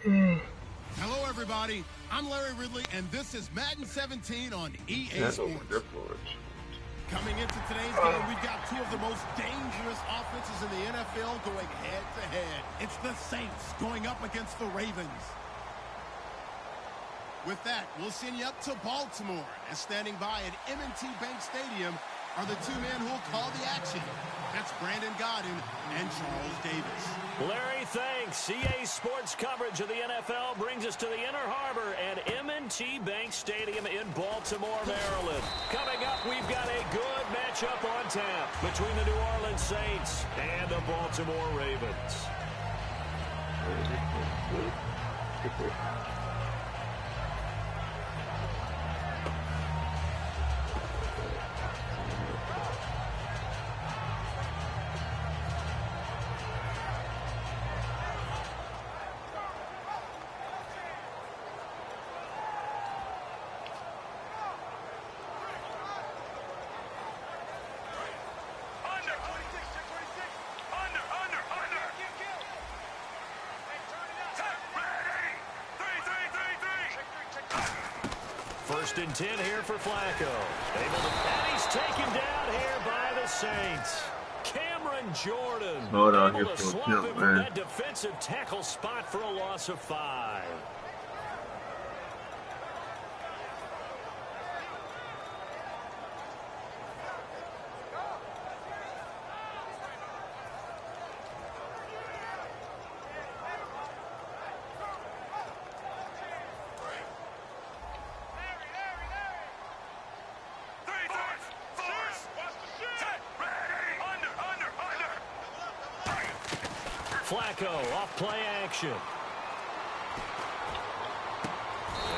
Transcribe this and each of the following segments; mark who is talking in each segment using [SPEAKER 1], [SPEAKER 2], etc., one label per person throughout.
[SPEAKER 1] Hello, everybody. I'm Larry Ridley, and this is Madden 17 on EA Sports. Coming into today's game, we've got two of the most dangerous offenses in the NFL going head-to-head. It's the Saints going up against the Ravens. With that, we'll send you up to Baltimore. And standing by at M&T Bank Stadium are the two men who'll call the action. That's Brandon Godden and Charles Davis.
[SPEAKER 2] Larry, thanks. EA Sports coverage of the NFL brings us to the Inner Harbor at M&T Bank Stadium in Baltimore, Maryland. Coming up, we've got a good matchup on tap between the New Orleans Saints and the Baltimore Ravens. First and 10 here for Flacco. And he's taken down here by the Saints. Cameron Jordan able to slump him from that defensive tackle spot for a loss of 5. Flacco off play action. And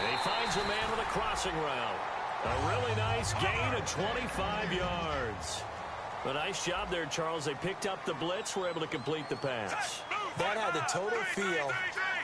[SPEAKER 2] he finds a man with a crossing route. A really nice gain of 25 yards. A nice job there, Charles. They picked up the blitz, were able to complete the pass.
[SPEAKER 3] That had the total feel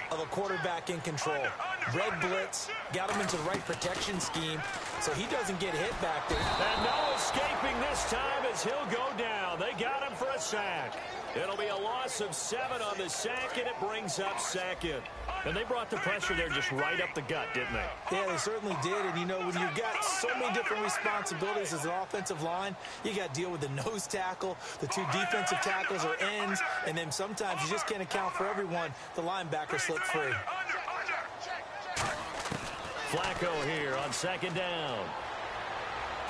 [SPEAKER 3] of a quarterback in control. Red blitz, got him into the right protection scheme, so he doesn't get hit back there.
[SPEAKER 2] And no escaping this time as he'll go down. They got him for a sack. It'll be a loss of 7 on the sack, and it brings up second. And they brought the pressure there just right up the gut, didn't they?
[SPEAKER 3] Yeah, they certainly did. And, you know, when you've got so many different responsibilities as an offensive line, you got to deal with the nose tackle, the 2 defensive tackles or ends, and then sometimes you just can't account for everyone. The linebacker slipped free.
[SPEAKER 2] Flacco here on second down.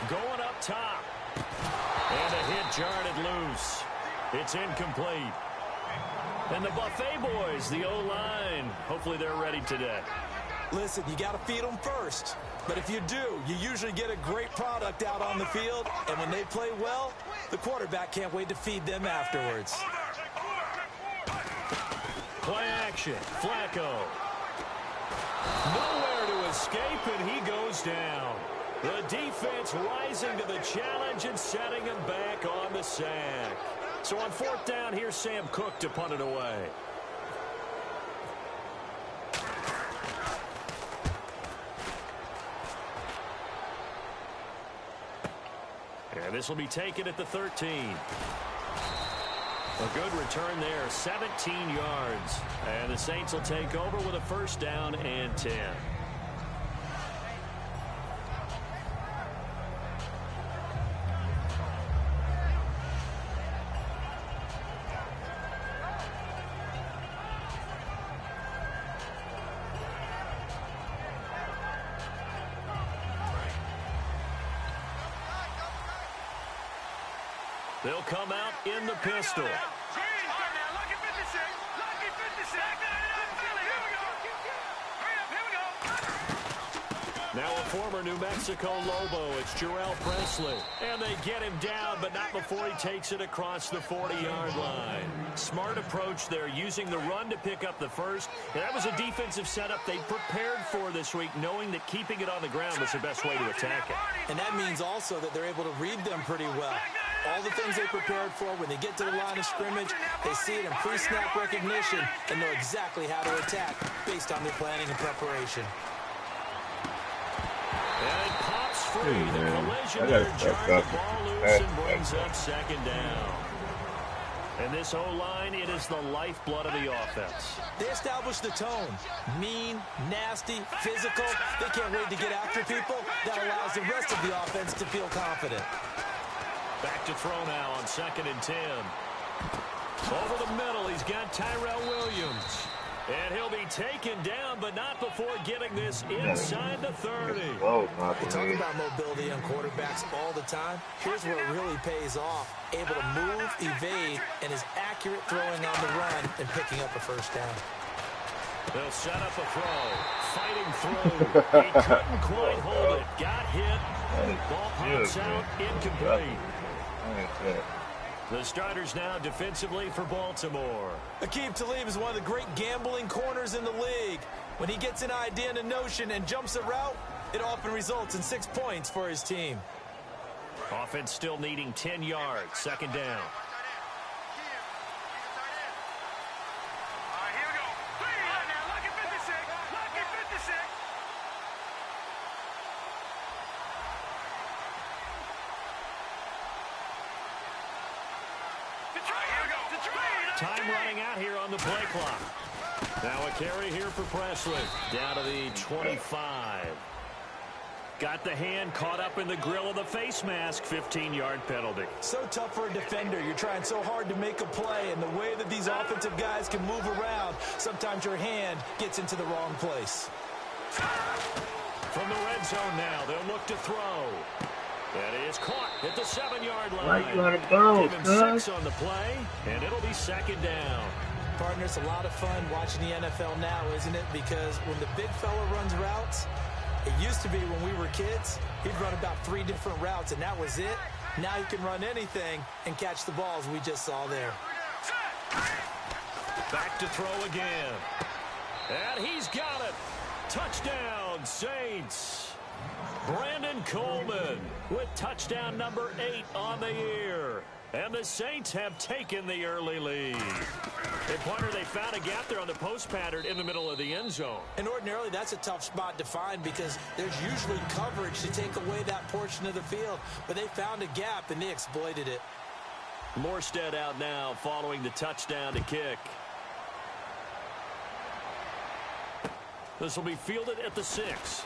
[SPEAKER 2] Going up top. And a hit jarred it loose. It's incomplete. And the Buffet boys, the O-line, hopefully they're ready today.
[SPEAKER 3] Listen, you got to feed them first. But if you do, you usually get a great product out on the field. And when they play well, the quarterback can't wait to feed them afterwards.
[SPEAKER 2] Play action. Flacco. Nowhere to escape, and he goes down. The defense rising to the challenge and setting him back on the sack. So on 4th down, here's Sam Cook to punt it away. And this will be taken at the 13. A good return there, 17 yards. And the Saints will take over with a 1st down and 10. They'll come out in the pistol. Now a former New Mexico Lobo, it's Jarrell Presley. And they get him down, but not before he takes it across the 40-yard line. Smart approach there, using the run to pick up the first. And that was a defensive setup they prepared for this week, knowing that keeping it on the ground was the best way to attack it.
[SPEAKER 3] And that means also that they're able to read them pretty well. All the things they prepared for, when they get to the line of scrimmage, they see it in pre-snap recognition and know exactly how to attack based on their planning and preparation.
[SPEAKER 2] And it pops free. The collision there jarred the ball loose and brings up 2nd down. And this O-line, it is the lifeblood of the offense.
[SPEAKER 3] They establish the tone. Mean, nasty, physical. They can't wait to get after people. That allows the rest of the offense to feel confident.
[SPEAKER 2] Back to throw now on 2nd and 10. Over the middle, he's got Tyrell Williams. And he'll be taken down, but not before getting this inside the 30.
[SPEAKER 3] We talk about mobility on quarterbacks all the time. Here's where it really pays off. Able to move, evade, and is accurate throwing on the run and picking up a first down.
[SPEAKER 2] They'll set up a throw. Fighting through. He couldn't quite hold it. Got hit. Ball pops out. Incomplete. The starters now defensively for Baltimore.
[SPEAKER 3] Aqib Talib is one of the great gambling corners in the league. When he gets an idea and a notion and jumps a route, it often results in 6 points for his team.
[SPEAKER 2] Offense still needing 10 yards. 2nd down. Time running out here on the play clock. Now a carry here for Presley. Down to the 25. Got the hand caught up in the grill of the face mask. 15-yard penalty.
[SPEAKER 3] So tough for a defender. You're trying so hard to make a play, and the way that these offensive guys can move around, sometimes your hand gets into the wrong place.
[SPEAKER 2] From the red zone now, they'll look to throw. That is caught at the 7-yard line.
[SPEAKER 4] Why you gotta go,
[SPEAKER 2] Give him 6 on the play, and it'll be 2nd down.
[SPEAKER 3] Partner, it's a lot of fun watching the NFL now, isn't it? Because when the big fella runs routes, it used to be when we were kids, he'd run about 3 different routes, and that was it. Now he can run anything and catch the balls we just saw there.
[SPEAKER 2] Back to throw again. And he's got it. Touchdown, Saints. Brandon Coleman with touchdown number 8 on the year. And the Saints have taken the early lead. And partner, they found a gap there on the post pattern in the middle of the end zone.
[SPEAKER 3] And ordinarily, that's a tough spot to find because there's usually coverage to take away that portion of the field. But they found a gap, and they exploited it.
[SPEAKER 2] Morstead out now following the touchdown to kick. This will be fielded at the 6.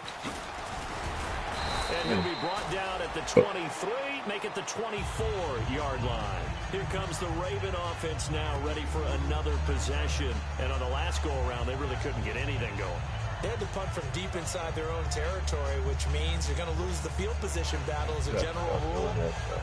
[SPEAKER 2] And he'll be brought down at the 23, make it the 24-yard line. Here comes the Raven offense now ready for another possession. And on the last go-around, they really couldn't get anything going.
[SPEAKER 3] They had to punt from deep inside their own territory, which means you're going to lose the field position battle as a general rule.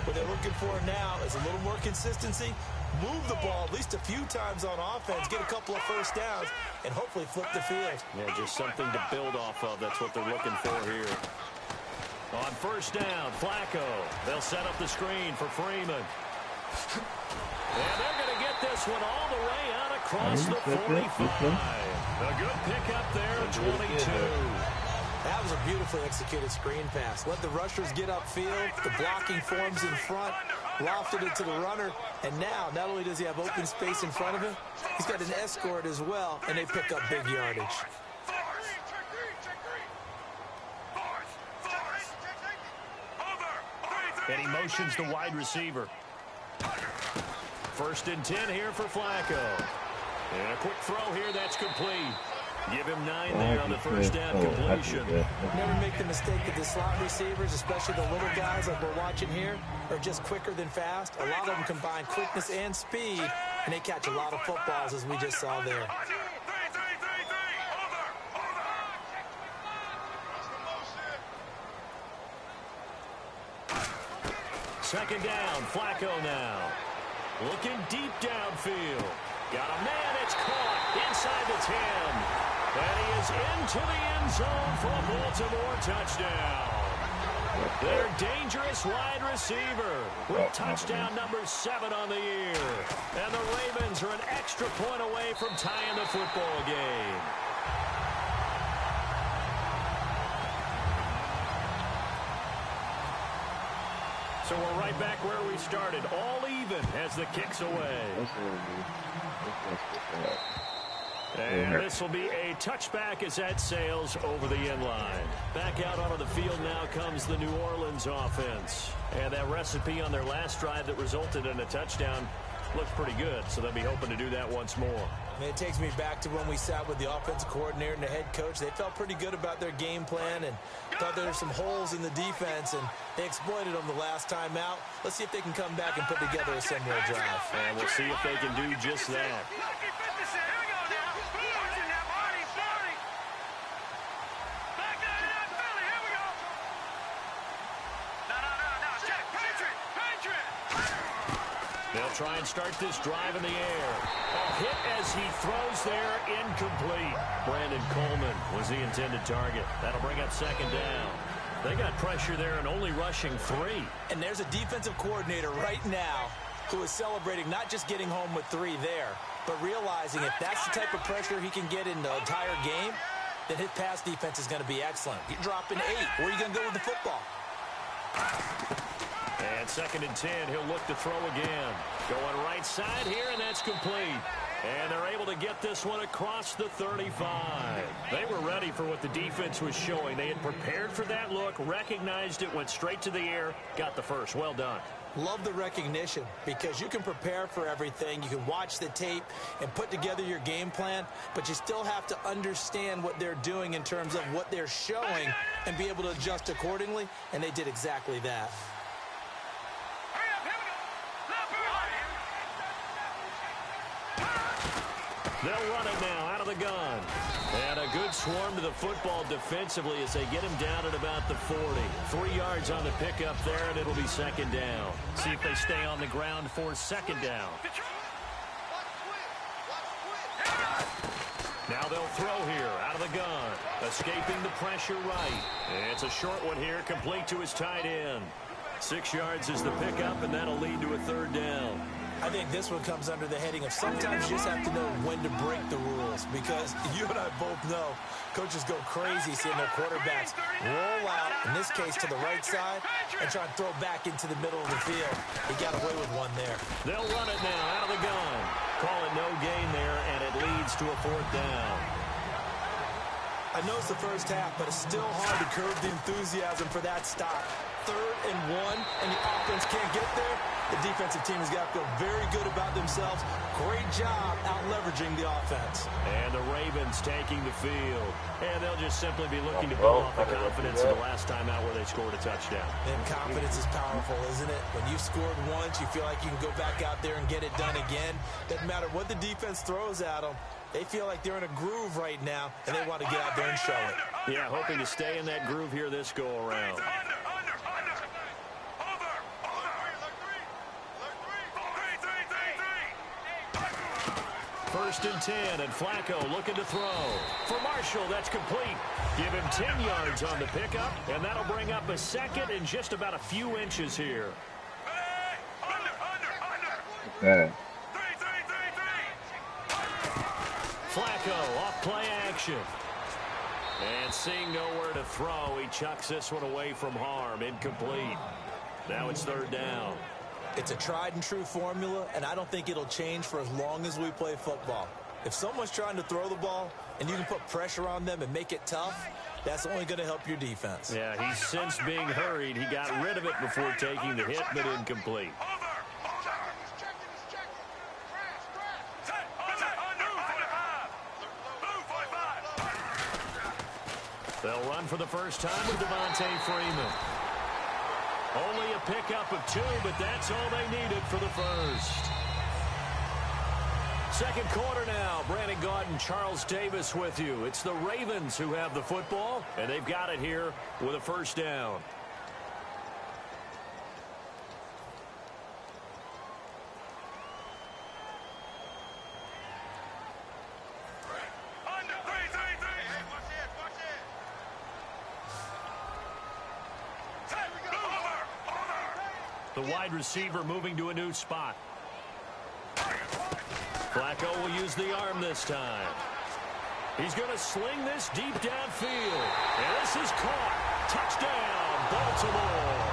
[SPEAKER 3] What they're looking for now is a little more consistency, move the ball at least a few times on offense, get a couple of first downs, and hopefully flip the field.
[SPEAKER 2] Yeah, just something to build off of. That's what they're looking for here. On 1st down, Flacco. They'll set up the screen for Freeman. And they're going to get this one all the way out across the 45. A good pickup there at 22.
[SPEAKER 3] That was a beautifully executed screen pass. Let the rushers get upfield. The blocking forms in front. Lofted it to the runner. And now, not only does he have open space in front of him, he's got an escort as well, and they pick up big yardage.
[SPEAKER 2] And he motions the wide receiver. 1st and 10 here for Flacco. And a quick throw here, that's complete. Give him 9 there on the 1st down completion.
[SPEAKER 3] Never make the mistake that the slot receivers, especially the little guys like we're watching here, are just quicker than fast. A lot of them combine quickness and speed, and they catch a lot of footballs, as we just saw there.
[SPEAKER 2] Second down, Flacco now. Looking deep downfield. Got a man, it's caught inside the 10. And he is into the end zone for a Baltimore touchdown. Their dangerous wide receiver with touchdown number 7 on the year. And the Ravens are an extra point away from tying the football game. So we're right back where we started, all even as the kick's away. And this will be a touchback as that sails over the end line. Back out onto the field now comes the New Orleans offense. And that recipe on their last drive that resulted in a touchdown looks pretty good, so they'll be hoping to do that once more.
[SPEAKER 3] It takes me back to when we sat with the offensive coordinator and the head coach. They felt pretty good about their game plan and thought there were some holes in the defense, and they exploited them the last time out. Let's see if they can come back and put together a similar drive.
[SPEAKER 2] And we'll see if they can do just that. They'll try and start this drive in the air. A hit as he throws there, incomplete. Brandon Coleman was the intended target. That'll bring up second down. They got pressure there and only rushing 3.
[SPEAKER 3] And there's a defensive coordinator right now who is celebrating not just getting home with 3 there, but realizing if that's the type of pressure he can get in the entire game, then his pass defense is going to be excellent. You're dropping 8. Where are you going to go with the football?
[SPEAKER 2] And second and 10, he'll look to throw again. Going right side here, and that's complete. And they're able to get this one across the 35. They were ready for what the defense was showing. They had prepared for that look, recognized it, went straight to the air, got the first. Well done.
[SPEAKER 3] Love the recognition because you can prepare for everything. You can watch the tape and put together your game plan, but you still have to understand what they're doing in terms of what they're showing and be able to adjust accordingly, and they did exactly that.
[SPEAKER 2] They'll run it now out of the gun. And a good swarm to the football defensively as they get him down at about the 40. 3 yards on the pickup there, and it'll be second down. See if they stay on the ground for second down. Now they'll throw here out of the gun. Escaping the pressure right. It's a short one here, complete to his tight end. 6 yards is the pickup, and that'll lead to a third down.
[SPEAKER 3] I think this one comes under the heading of sometimes you just have to know when to break the rules, because you and I both know coaches go crazy seeing their quarterbacks roll out, in this case to the right side, and try and throw back into the middle of the field. He got away with one there.
[SPEAKER 2] They'll run it now out of the gun. Call it no gain there, and it leads to a fourth down.
[SPEAKER 3] I know it's the first half, but it's still hard to curb the enthusiasm for that stop. 3rd and 1, and the offense can't get there. The defensive team has got to feel very good about themselves. Great job out-leveraging the offense.
[SPEAKER 2] And the Ravens taking the field. And they'll just simply be looking to build off the confidence of the last time out where they scored a touchdown.
[SPEAKER 3] And confidence is powerful, isn't it? When you've scored once, you feel like you can go back out there and get it done again. Doesn't matter what the defense throws at them. They feel like they're in a groove right now, and they want to get out there and show it.
[SPEAKER 2] Yeah, hoping to stay in that groove here this go-around. First and 10, and Flacco looking to throw. For Marshall, that's complete. Give him 10 yards on the pickup, and that'll bring up a second in just about a few inches here.
[SPEAKER 4] Okay.
[SPEAKER 2] Flacco off play action. And seeing nowhere to throw, he chucks this one away from harm. Incomplete. Now it's third down.
[SPEAKER 3] It's a tried-and-true formula, and I don't think it'll change for as long as we play football. If someone's trying to throw the ball and you can put pressure on them and make it tough, that's only going to help your defense.
[SPEAKER 2] Yeah, he's since being hurried. He got rid of it before taking the hit, but incomplete. They'll run for the first time with Devontae Freeman. Only a pickup of 2, but that's all they needed for the first. Second quarter now. Brandon Gaudin, Charles Davis with you. It's the Ravens who have the football, and they've got it here with a first down. The wide receiver moving to a new spot. Flacco will use the arm this time. He's going to sling this deep downfield. And this is caught. Touchdown, Baltimore.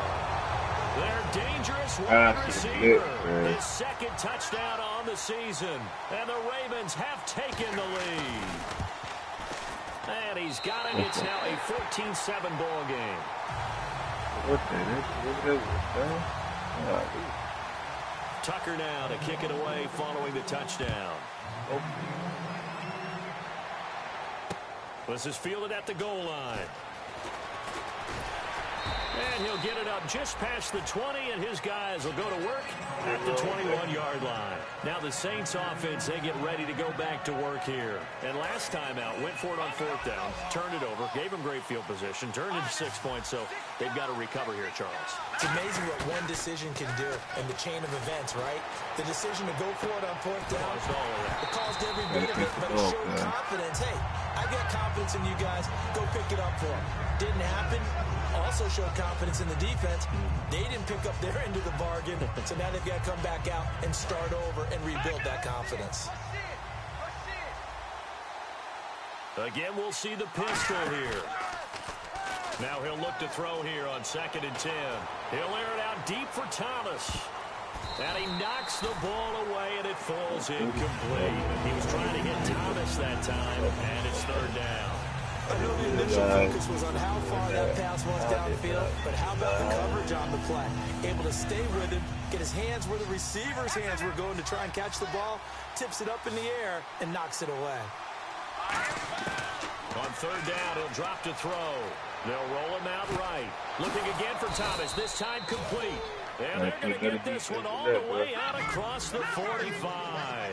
[SPEAKER 2] Their dangerous wide receiver. His second touchdown on the season. And the Ravens have taken the lead. And he's got it. It's now a 14-7 ball game. Tucker now to kick it away following the touchdown.
[SPEAKER 4] Oh.
[SPEAKER 2] This is fielded at the goal line. And he'll get it up just past the 20, and his guys will go to work at the 21-yard line. Now the Saints offense, they get ready to go back to work here. And last time out, went for it on 4th down, turned it over, gave them great field position, turned into 6 points, so they've got to recover here, Charles.
[SPEAKER 3] It's amazing what one decision can do in the chain of events, right? The decision to go for it on 4th down, it caused every bit of it, but it showed confidence. Hey, I've got confidence in you guys. Go pick it up for them. Didn't happen. Also showed confidence in the defense. They didn't pick up their end of the bargain, so now they've got to come back out and start over and rebuild that confidence.
[SPEAKER 2] Again, we'll see the pistol here. Now he'll look to throw here on 2nd and 10. He'll air it out deep for Thomas. And he knocks the ball away, and it falls incomplete. He was trying to hit Thomas that time, and it's 3rd down.
[SPEAKER 3] I know the initial focus was on how far that pass was downfield, but how about the coverage on the play? Able to stay with him, get his hands where the receiver's hands were going to try and catch the ball, tips it up in the air, and knocks it away.
[SPEAKER 2] On 3rd down, he'll drop to throw. They'll roll him out right. Looking again for Thomas, this time complete. And they're going to get this one all the way out across the 45.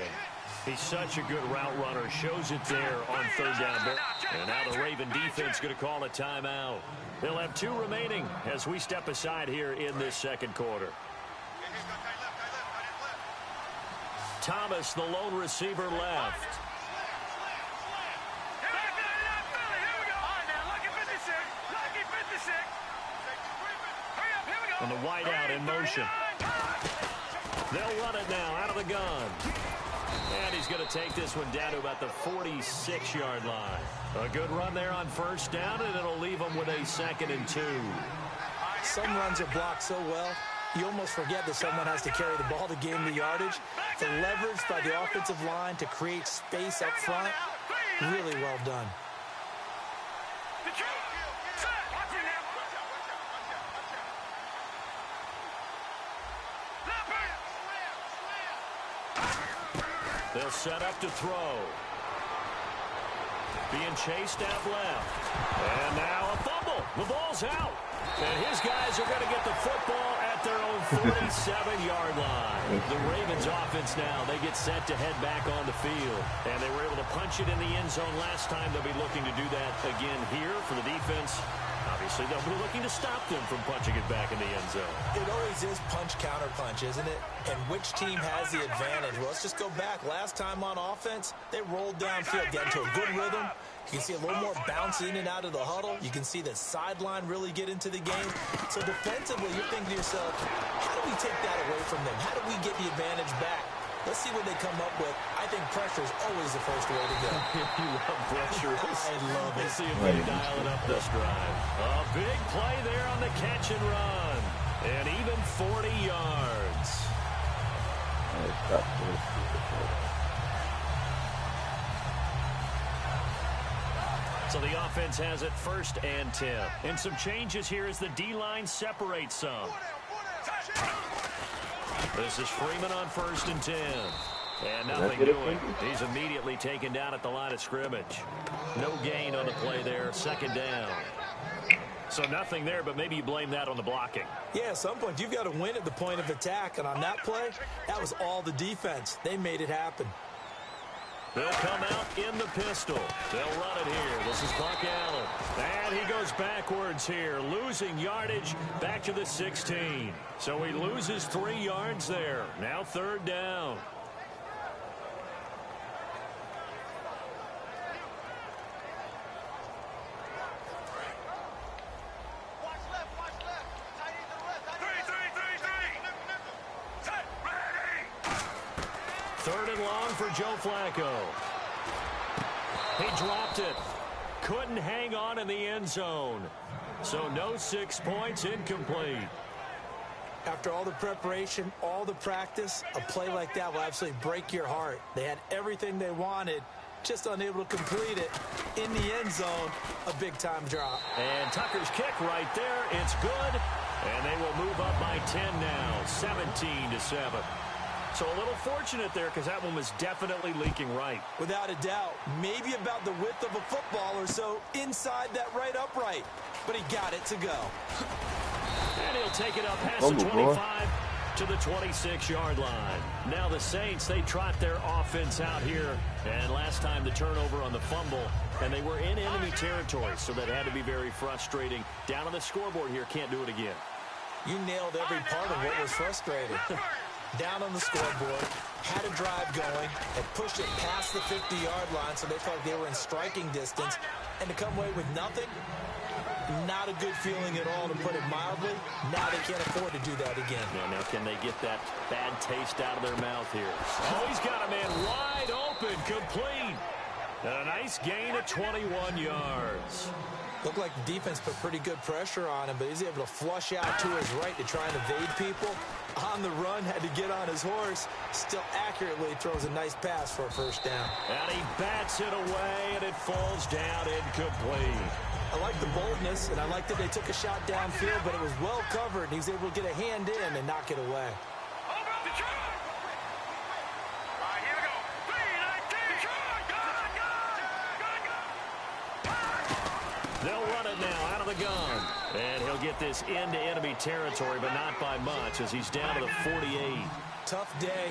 [SPEAKER 2] He's such a good route runner. Shows it there on 3rd down. And now the Raven defense going to call a timeout. They'll have 2 remaining as we step aside here in this 2nd quarter. Thomas, the lone receiver, left. And the wideout in motion. They'll run it now out of the gun. And he's going to take this one down to about the 46-yard line. A good run there on 1st down, and it'll leave them with a 2nd and 2.
[SPEAKER 3] Some runs are blocked so well, you almost forget that someone has to carry the ball to gain the yardage. The leverage by the offensive line to create space up front, really well done.
[SPEAKER 2] They'll set up to throw. Being chased out left. And now a fumble. The ball's out. And his guys are going to get the football at their own 47-yard line. The Ravens offense now, they get set to head back on the field. And they were able to punch it in the end zone last time. They'll be looking to do that again here for the defense. Obviously, they'll be looking to stop them from punching it back in the end zone.
[SPEAKER 3] It always is punch-counter-punch, isn't it? And which team has the advantage? Well, let's just go back. Last time on offense, they rolled downfield, got into a good rhythm. You can see a little more bounce in and out of the huddle. You can see the sideline really get into the game. So defensively, you're thinking to yourself, how do we take that away from them? How do we get the advantage back? Let's see what they come up with. I think pressure is always the first way to go.
[SPEAKER 2] You love pressure.
[SPEAKER 3] I love it.
[SPEAKER 2] Let's see if they dial it up this drive. A big play there on the catch and run. And even 40 yards. So the offense has it 1st and 10. And some changes here as the D-line separates some. This is Freeman on 1st and 10. And nothing doing. He's immediately taken down at the line of scrimmage. No gain on the play there. 2nd down. So nothing there, but maybe you blame that on the blocking.
[SPEAKER 3] Yeah, at some point, you've got to win at the point of attack. And on that play, that was all the defense. They made it happen.
[SPEAKER 2] They'll come out in the pistol. They'll run it here. This is Buck Allen. And he goes backwards here, losing yardage back to the 16. So he loses 3 yards there. Now 3rd down. Third and long for Joe Flacco. He dropped it. Couldn't hang on in the end zone. So no 6 points, incomplete.
[SPEAKER 3] After all the preparation, all the practice, a play like that will absolutely break your heart. They had everything they wanted, just unable to complete it. In the end zone, a big-time drop.
[SPEAKER 2] And Tucker's kick right there. It's good. And they will move up by 10 now, 17-7. So a little fortunate there because that one was definitely leaking right.
[SPEAKER 3] Without a doubt. Maybe about the width of a football or so inside that right upright. But he got it to go.
[SPEAKER 2] And he'll take it up past the 25 to the 26-yard line. Now the Saints, they trot their offense out here. And last time the turnover on the fumble, and they were in enemy territory, so that had to be very frustrating. Down on the scoreboard here, can't do it again.
[SPEAKER 3] You nailed every part of what was frustrating. Down on the scoreboard, had a drive going, and pushed it past the 50-yard line so they felt like they were in striking distance. And to come away with nothing, not a good feeling at all, to put it mildly. Now they can't afford to do that again.
[SPEAKER 2] Yeah, now can they get that bad taste out of their mouth here? Oh, he's got a man wide open, complete. And a nice gain of 21 yards.
[SPEAKER 3] Looked like the defense put pretty good pressure on him, but he's able to flush out to his right to try and evade people. On the run, had to get on his horse. Still accurately throws a nice pass for a first down.
[SPEAKER 2] And he bats it away, and it falls down incomplete.
[SPEAKER 3] I like the boldness, and I like that they took a shot downfield, but it was well covered, and he was able to get a hand in and knock it away.
[SPEAKER 2] They'll run it now out of the gun. And he'll get this into enemy territory, but not by much as he's down to the 48.
[SPEAKER 3] Tough day,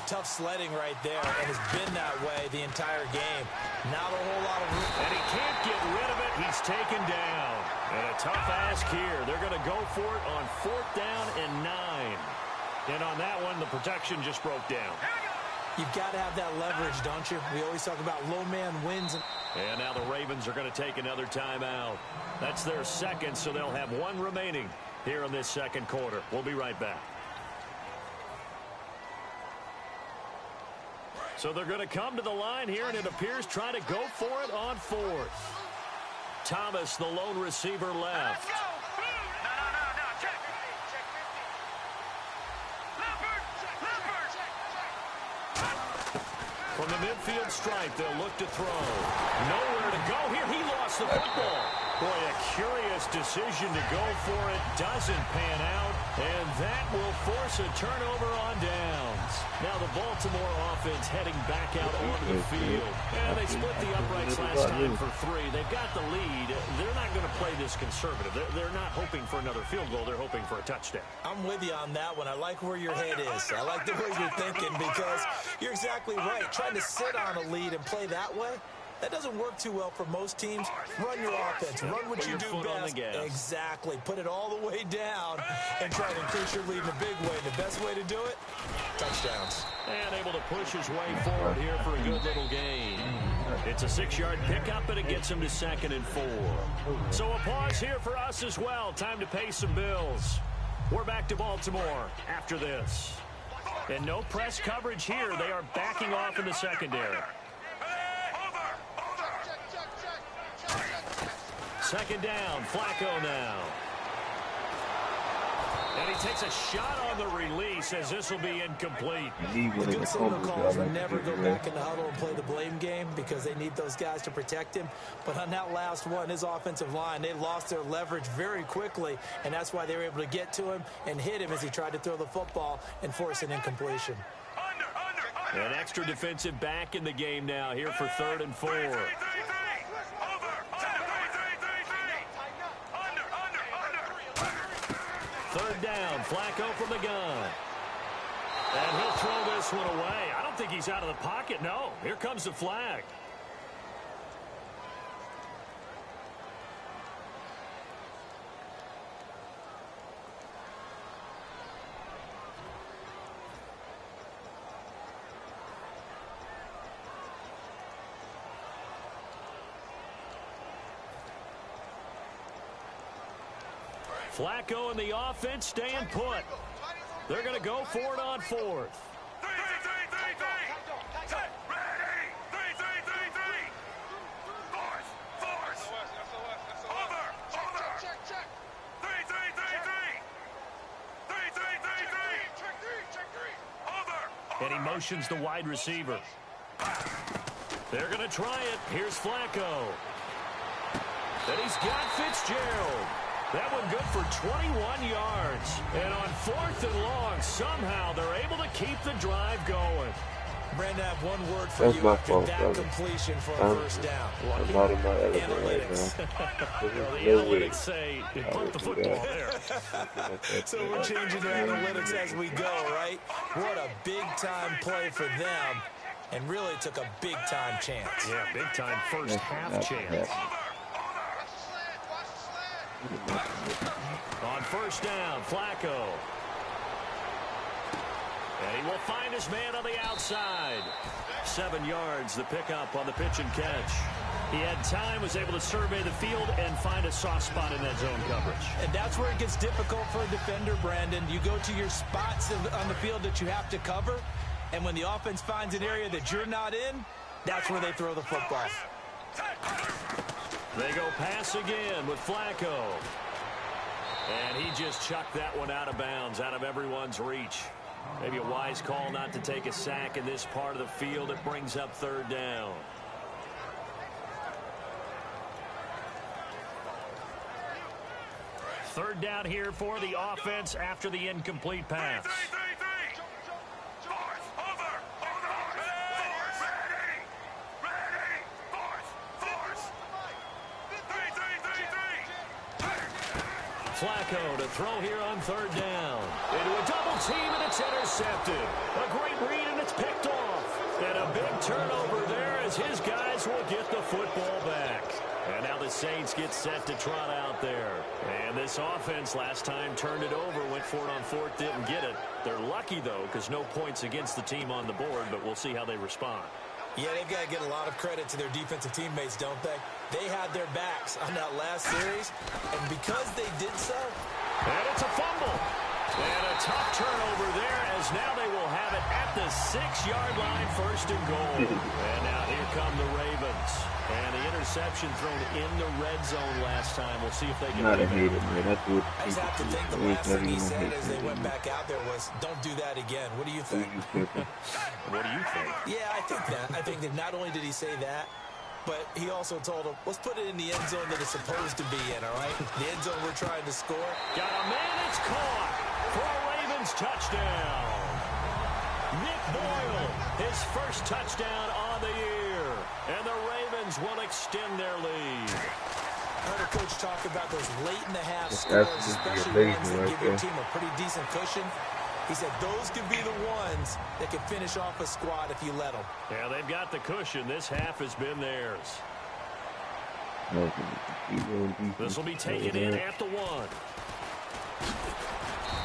[SPEAKER 3] tough sledding right there, and it's been that way the entire game. Not a whole lot of room.
[SPEAKER 2] And he can't get rid of it. He's taken down. And a tough ask here. They're going to go for it on 4th down and 9. And on that one, the protection just broke down.
[SPEAKER 3] You've got to have that leverage, don't you? We always talk about low man wins.
[SPEAKER 2] And now the Ravens are going to take another timeout. That's their second, so they'll have one remaining here in this second quarter. We'll be right back. So they're going to come to the line here, and it appears trying to go for it on 4th. Thomas, the lone receiver, left. From the midfield stripe, they'll look to throw. Nowhere to go here. He lost the football. Boy, a curious decision to go for it. Doesn't pan out, and that will force a turnover on downs. Now the Baltimore offense heading back out onto the field. And they split the uprights last time for 3. They've got the lead. They're not going to play this conservative. They're not hoping for another field goal. They're hoping for a touchdown.
[SPEAKER 3] I'm with you on that one. I like where your head is. I like the way you're thinking because you're exactly right. Trying to sit on a lead and play that way, that doesn't work too well for most teams. Run your offense. Run what you do best. Exactly. Put it all the way down and try to increase your lead in a big way. The best way to do it, touchdowns.
[SPEAKER 2] And able to push his way forward here for a good little gain. It's a 6-yard pickup, and it gets him to 2nd and 4. So a pause here for us as well. Time to pay some bills. We're back to Baltimore after this. And no press coverage here. They are backing off in the secondary. Second down, Flacco now. And he takes a shot on the release as this will be incomplete.
[SPEAKER 3] The good signal calls never go back in the huddle and play the blame game because they need those guys to protect him. But on that last one, his offensive line, they lost their leverage very quickly, and that's why they were able to get to him and hit him as he tried to throw the football and force an incompletion.
[SPEAKER 2] An extra defensive back in the game now here for 3rd and 4. Third down, Flacco from the gun. And he'll throw this one away. I don't think he's out of the pocket. No, here comes the flag. Flacco and the offense staying put. They're going to go for it on 4th. And he motions the wide receiver. They're going to try it. Here's Flacco. And he's got Fitzgerald. That one good for 21 yards. And on 4th and long, somehow they're able to keep the drive going.
[SPEAKER 3] Brandon, I have one word for you after that completion for a first down.
[SPEAKER 4] I'm not in my element
[SPEAKER 3] Analytics.
[SPEAKER 2] Well, the analytics say you pump the football there.
[SPEAKER 3] So we're changing to analytics as we go, right? What a big-time play for them, and really took a big-time chance.
[SPEAKER 2] Yeah, big-time first half chance. On first down, Flacco. And he will find his man on the outside. 7 yards, the pickup on the pitch and catch. He had time, was able to survey the field and find a soft spot in that zone coverage.
[SPEAKER 3] And that's where it gets difficult for a defender, Brandon. You go to your spots on the field that you have to cover, and when the offense finds an area that you're not in, that's where they throw the football.
[SPEAKER 2] They go pass again with Flacco. And he just chucked that one out of bounds, out of everyone's reach. Maybe a wise call not to take a sack in this part of the field. It brings up 3rd down. Third down here for the offense after the incomplete pass. Flacco to throw here on 3rd down. Into a double team, and it's intercepted. A great read, and it's picked off. And a big turnover there as his guys will get the football back. And now the Saints get set to trot out there. And this offense last time turned it over, went for it on 4th, didn't get it. They're lucky, though, because no points against the team on the board, but we'll see how they respond.
[SPEAKER 3] Yeah, they've got to get a lot of credit to their defensive teammates, don't they? They had their backs on that last series, and because they did so...
[SPEAKER 2] And it's a fumble. And a tough turnover there, as now they will have it at the 6-yard line, 1st and goal. And now here come the Ravens. And the interception thrown in the red zone last time. We'll see if they can...
[SPEAKER 4] I hate it, man. That's what
[SPEAKER 3] I just have to think the last thing he said as they went back out there was, don't do that again. What do you think?
[SPEAKER 2] What do you think?
[SPEAKER 3] Yeah, I think that. I think that not only did he say that, but he also told him, let's put it in the end zone that it's supposed to be in, all right? The end zone we're trying to score.
[SPEAKER 2] Got a man, it's caught for a Ravens touchdown. Nick Boyle, his first touchdown on the year. And the Ravens will extend their lead.
[SPEAKER 3] I heard a coach talk about those late-in-the-half scores, especially ones that give your team a pretty decent cushion. He said those could be the ones that can finish off a squad if you let them.
[SPEAKER 2] Yeah, they've got the cushion. This half has been theirs. This will be taken in at the 1.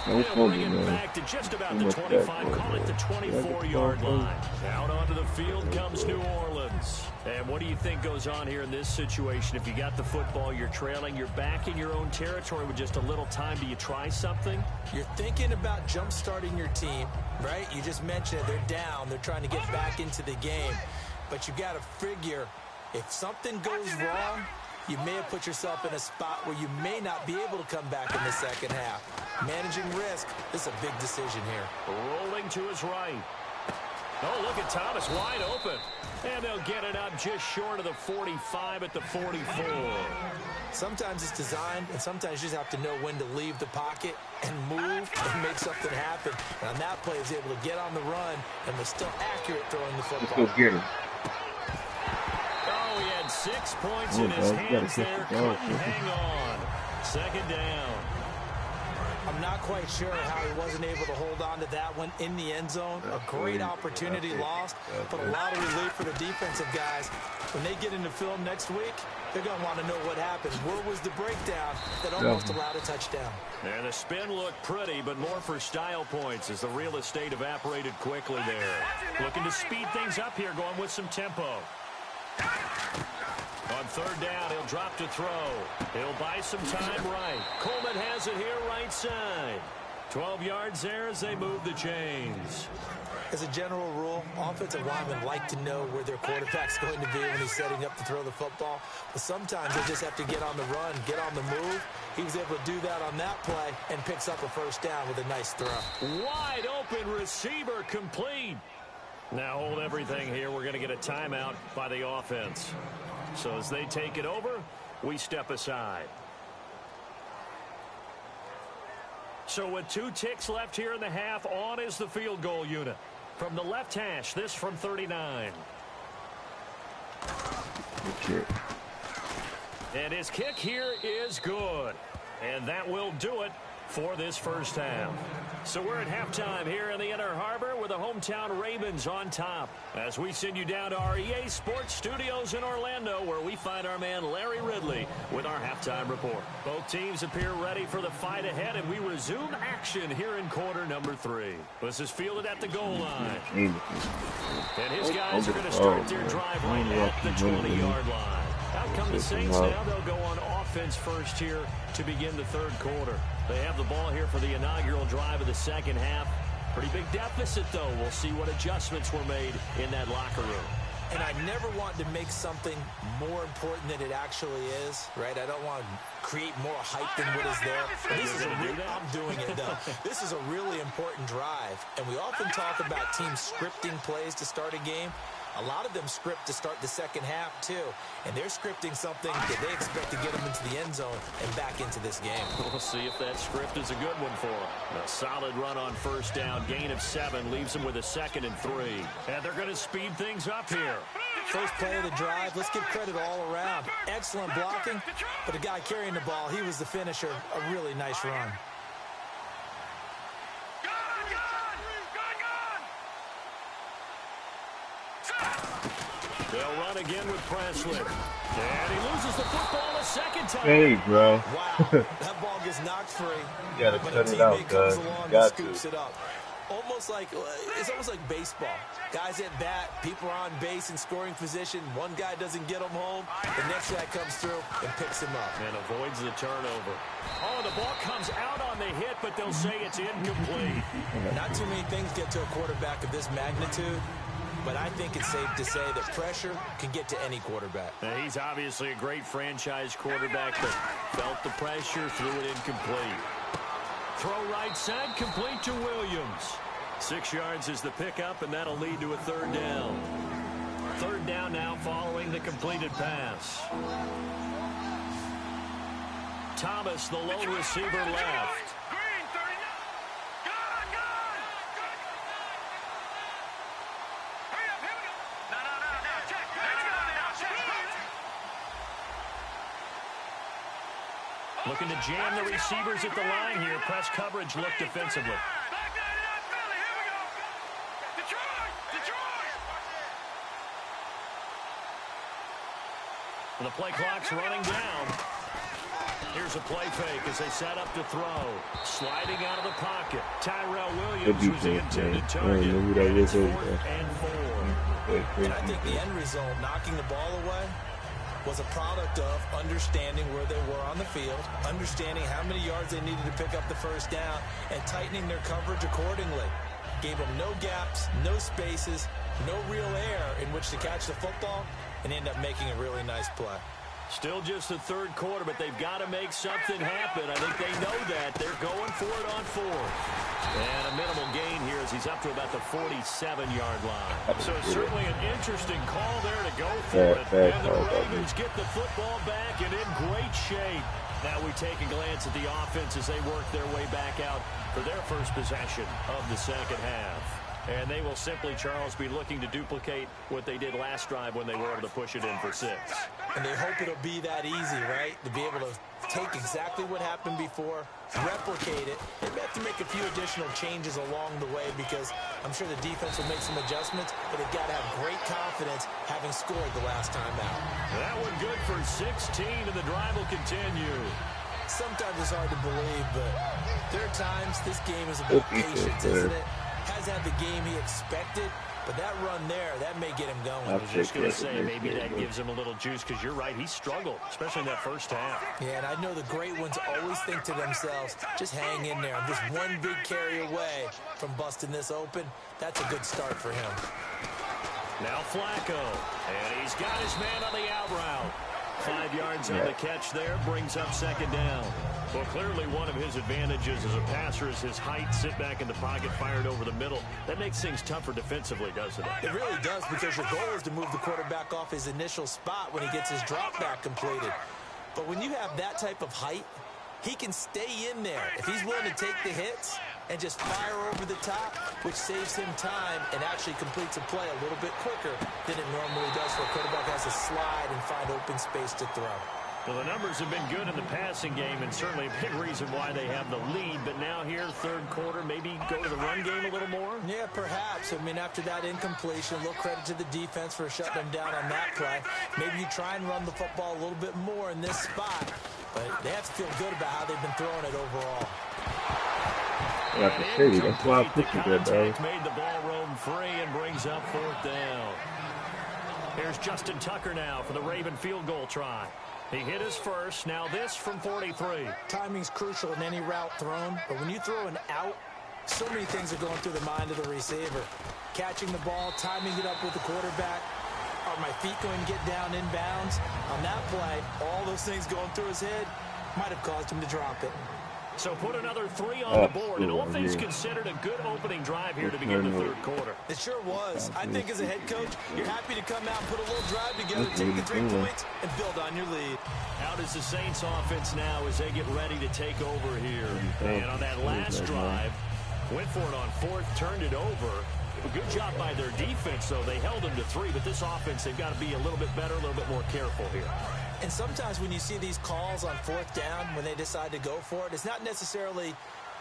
[SPEAKER 2] They'll bring it back to just about the 25, call it the 24-yard line. Out onto the field comes New Orleans. And what do you think goes on here in this situation? If you got the football, you're trailing, you're back in your own territory with just a little time. Do you try something?
[SPEAKER 3] You're thinking about jump-starting your team, right? You just mentioned it. They're down. They're trying to get back into the game. But you got to figure, if something goes wrong, you may have put yourself in a spot where you may not be able to come back in the second half. Managing risk, this is a big decision here.
[SPEAKER 2] Rolling to his right. Oh, look at Thomas, wide open. And they'll get it up just short of the 45 at the 44.
[SPEAKER 3] Sometimes it's designed, and sometimes you just have to know when to leave the pocket and move and make something happen. And on that play, he was able to get on the run and was still accurate throwing the football.
[SPEAKER 4] Let's go get him.
[SPEAKER 2] Oh, he had 6 points in his hands there. Couldn't hang on. 2nd down.
[SPEAKER 3] I'm not quite sure how he wasn't able to hold on to that one in the end zone. A great opportunity lost, but a lot of relief for the defensive guys. When they get into film next week, they're going to want to know what happened. Where was the breakdown that almost allowed a touchdown?
[SPEAKER 2] And the spin looked pretty, but more for style points as the real estate evaporated quickly there. Looking to speed things up here, going with some tempo. On 3rd down, he'll drop to throw. He'll buy some time right. Coleman has it here right side. 12 yards there as they move the chains.
[SPEAKER 3] As a general rule, offensive linemen like to know where their quarterback's going to be when he's setting up to throw the football. But sometimes they just have to get on the run, get on the move. He was able to do that on that play and picks up a 1st down with a nice throw.
[SPEAKER 2] Wide open receiver complete. Now hold everything here. We're going to get a timeout by the offense. So as they take it over, we step aside. So with 2 ticks left here in the half, on is the field goal unit. From the left hash, this from 39.
[SPEAKER 4] Okay.
[SPEAKER 2] And his kick here is good. And that will do it for this first half. So we're at halftime here in the Inner Harbor with the hometown Ravens on top, as we send you down to our EA Sports Studios in Orlando, where we find our man Larry Ridley with our halftime report. Both teams appear ready for the fight ahead, and we resume action here in quarter number 3. This is fielded at the goal line. And his guys are going to start their drive right at the 20-yard line. Out come the Saints now. They'll go on offense first here to begin the third quarter. They have the ball here for the inaugural drive of the second half. Pretty big deficit, though. We'll see what adjustments were made in that locker room.
[SPEAKER 3] And I never want to make something more important than it actually is, right? I don't want to create more hype than what is there. This is I'm doing it, though. This is a really important drive. And we often talk about teams scripting plays to start a game. A lot of them script to start the second half, too. And they're scripting something that they expect to get them into the end zone and back into this game.
[SPEAKER 2] We'll see if that script is a good one for them. A solid run on first down. Gain of 7 leaves them with a 2nd and 3. And they're going to speed things up here.
[SPEAKER 3] First play of the drive. Let's give credit all around. Excellent blocking. But the guy carrying the ball, he was the finisher. A really nice run.
[SPEAKER 2] They'll run again with Presley. And he loses the football a second time.
[SPEAKER 4] Hey, bro.
[SPEAKER 3] Wow. That ball gets knocked free.
[SPEAKER 4] You gotta
[SPEAKER 3] but
[SPEAKER 4] cut
[SPEAKER 3] a
[SPEAKER 4] it out,
[SPEAKER 3] teammate comes
[SPEAKER 4] guys.
[SPEAKER 3] along
[SPEAKER 4] You got
[SPEAKER 3] and scoops it up. It's almost like baseball. Guys at bat, people are on base in scoring position. One guy doesn't get them home. The next guy comes through and picks him up.
[SPEAKER 2] And avoids the turnover. Oh, the ball comes out on the hit, but they'll say it's incomplete.
[SPEAKER 3] Not too many things get to a quarterback of this magnitude, but I think it's safe to say that pressure can get to any quarterback.
[SPEAKER 2] Now, he's obviously a great franchise quarterback, but felt the pressure, threw it incomplete. Throw right side, complete to Williams. 6 yards is the pickup, and that'll lead to a 3rd down. 3rd down now following the completed pass. Thomas, the lone receiver, left. Looking to jam the receivers at the line here. Press coverage look defensively. The play clock's running down. Here's a play fake as they set up to throw. Sliding out of the pocket. Tyrell Williams was the intended target. And it's 4th and 4.
[SPEAKER 3] And I think the end result, knocking the ball away, was a product of understanding where they were on the field, understanding how many yards they needed to pick up the first down, and tightening their coverage accordingly. Gave them no gaps, no spaces, no real air in which to catch the football, and end up making a really nice play.
[SPEAKER 2] Still just the 3rd quarter, but they've got to make something happen. I think they know that. They're going for it on 4th. And a minimal gain here as he's up to about the 47-yard line. So certainly an interesting call there to go for it. And the Ravens get the football back and in great shape. Now we take a glance at the offense as they work their way back out for their first possession of the second half. And they will simply, Charles, be looking to duplicate what they did last drive when they were able to push it in for 6.
[SPEAKER 3] And they hope it'll be that easy, right? To be able to take exactly what happened before, replicate it. They have to make a few additional changes along the way because I'm sure the defense will make some adjustments, but they've got to have great confidence having scored the last time out.
[SPEAKER 2] That one good for 16, and the drive will continue.
[SPEAKER 3] Sometimes it's hard to believe, but there are times this game is about patience, isn't it? Has had the game he expected, but that run there, that may get him going.
[SPEAKER 2] I was just going to say, maybe that gives him a little juice, because you're right, he struggled, especially in that first half.
[SPEAKER 3] Yeah, and I know the great ones always think to themselves, just hang in there. I'm just one big carry away from busting this open. That's a good start for him.
[SPEAKER 2] Now Flacco, and he's got his man on the out route. 5 yards on the catch there, brings up 2nd down. Well, clearly one of his advantages as a passer is his height, sit back in the pocket, fired over the middle. That makes things tougher defensively, doesn't it?
[SPEAKER 3] It really does, because your goal is to move the quarterback off his initial spot when he gets his drop back completed. But when you have that type of height, he can stay in there. If he's willing to take the hits and just fire over the top, which saves him time and actually completes a play a little bit quicker than it normally does for a quarterback has to slide and find open space to throw.
[SPEAKER 2] Well, the numbers have been good in the passing game, and certainly a big reason why they have the lead. But now here, third quarter, maybe go to the run game a little more?
[SPEAKER 3] Yeah, perhaps. I mean, after that incompletion, a little credit to the defense for shutting them down on that play. Maybe you try and run the football a little bit more in this spot. But they have to feel good about how they've been throwing it overall.
[SPEAKER 4] Yeah, for sure. That's why I picked you good, though.
[SPEAKER 2] Made the ball roam free and brings up fourth down. Here's Justin Tucker now for the Raven field goal try. He hit his first. Now this from 43.
[SPEAKER 3] Timing's crucial in any route thrown, but when you throw an out, so many things are going through the mind of the receiver. Catching the ball, timing it up with the quarterback. Are my feet going to get down inbounds? On that play, all those things going through his head might have caused him to drop it.
[SPEAKER 2] So put another 3 on the board, and all things considered a good opening drive here to begin the third quarter.
[SPEAKER 3] It sure was. I think as a head coach, you're happy to come out and put a little drive together, take the 3 points, and build on your lead.
[SPEAKER 2] How does the Saints offense now as they get ready to take over here? And on that last drive, went for it on fourth, turned it over. A good job by their defense, though. They held them to 3, but this offense, they've got to be a little bit better, a little bit more careful here.
[SPEAKER 3] And sometimes when you see these calls on fourth down, when they decide to go for it, it's not necessarily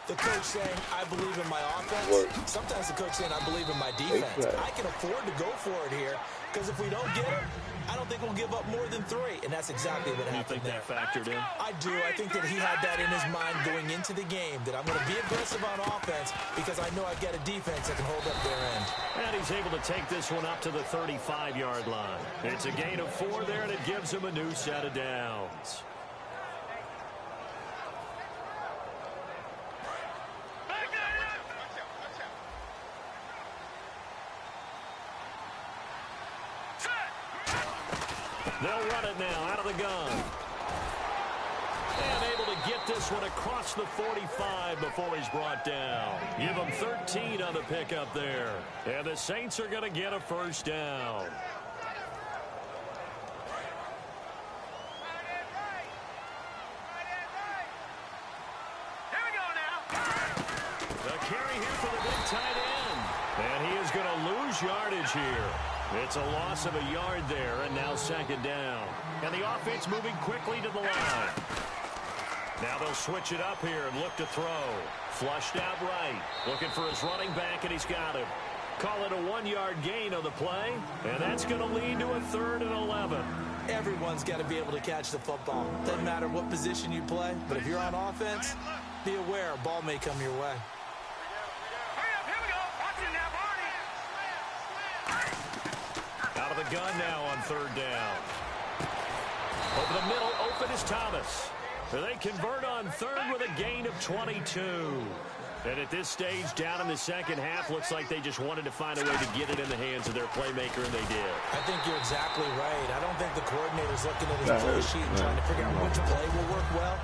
[SPEAKER 3] the coach saying, I believe in my offense. Sometimes the coach saying, I believe in my defense. I can afford to go for it here because if we don't get it, I don't think we'll give up more than 3. And that's exactly what happened there.
[SPEAKER 2] You think that factored in?
[SPEAKER 3] I do. I think that he had that in his mind going into the game, that I'm going to be aggressive on offense because I know I've got a defense that can hold up their end.
[SPEAKER 2] And he's able to take this one up to the 35-yard line. It's a gain of 4 there, and it gives him a new set of downs. They'll run it now out of the gun. And able to get this one across the 45 before he's brought down. Give him 13 on the pickup there. And the Saints are going to get a first down. Here we go now. The carry here for the big tight end. And he is going to lose yardage here. It's a loss of a yard there, and now second down. And the offense moving quickly to the line. Now they'll switch it up here and look to throw. Flushed out right. Looking for his running back, and he's got him. Call it a 1-yard gain on the play, and that's going to lead to a 3rd and 11.
[SPEAKER 3] Everyone's got to be able to catch the football. Doesn't matter what position you play, but if you're on offense, be aware a ball may come your way.
[SPEAKER 2] Out of the gun now on 3rd down. Over the middle, open is Thomas. They convert on 3rd with a gain of 22. And at this stage, down in the second half, looks like they just wanted to find a way to get it in the hands of their playmaker, and they did.
[SPEAKER 3] I think you're exactly right. I don't think the coordinator's looking at his play sheet and trying to figure out which play will work well.